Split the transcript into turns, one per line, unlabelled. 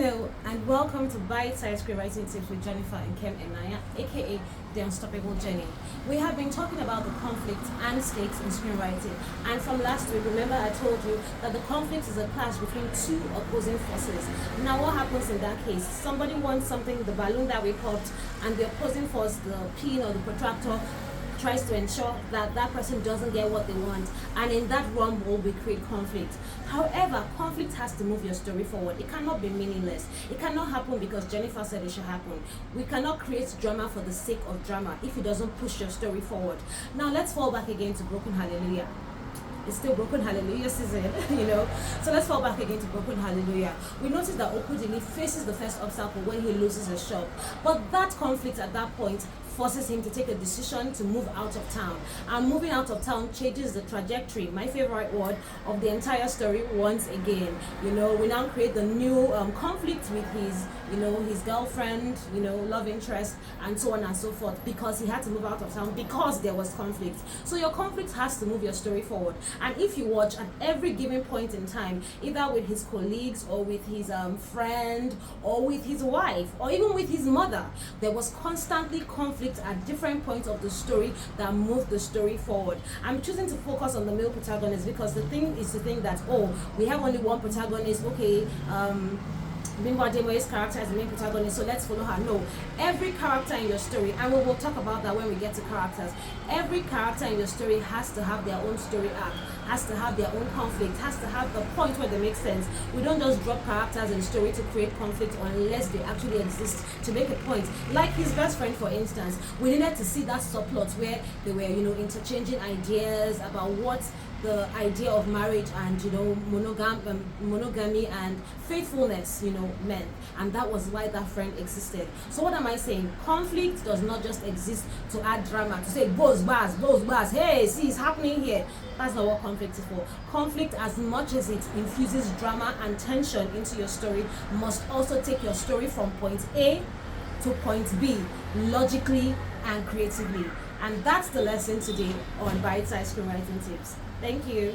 Hello and welcome to Bite Size Screenwriting Tips with Jennifer and Kem Enaya, aka The Unstoppable Journey. We have been talking about the conflict and stakes in screenwriting, and from last week, remember I told you that the conflict is a clash between two opposing forces. Now what happens in that case? Somebody wants something, the balloon that we popped, and the opposing force, the pin or the protractor, tries to ensure that that person doesn't get what they want, and in that rumble we create conflict. However, conflict has to move your story forward. It cannot be meaningless. It cannot happen because Jennifer said it should happen. We cannot create drama for the sake of drama if it doesn't push your story forward. Now let's fall back again to Broken Hallelujah. It's still Broken Hallelujah season, So let's fall back again to Broken Hallelujah. We notice that Okudili faces the first obstacle when he loses a shop, but that conflict at that point forces him to take a decision to move out of town. And moving out of town changes the trajectory, my favorite word, of the entire story once again. We now create the new conflict with his girlfriend, love interest, and so on and so forth, because he had to move out of town because there was conflict. So your conflict has to move your story forward. And if you watch at every given point in time, either with his colleagues or with his friend or with his wife or even with his mother, there was constantly conflict at different points of the story that moved the story forward. I'm choosing to focus on the male protagonist because the thing is to think that, we have only one protagonist, Bimbo Ademoye's character is the main protagonist, so let's follow her. No, every character in your story, and we will talk about that when we get to characters, every character in your story has to have their own story arc, has to have their own conflict, has to have the point where they make sense. We don't just drop characters in story to create conflict unless they actually exist to make a point. Like his best friend, for instance, we needed to see that subplot where they were, interchanging ideas about what the idea of marriage and monogamy and faithfulness meant, and that was why that friend existed. So what am I saying? Conflict does not just exist to add drama, to say boss bars, hey, see, it's happening here. That's not what conflict is for. Conflict, as much as it infuses drama and tension into your story, must also take your story from point A to point B logically and creatively. And that's the lesson today on Bite Size Screenwriting Tips. Thank you.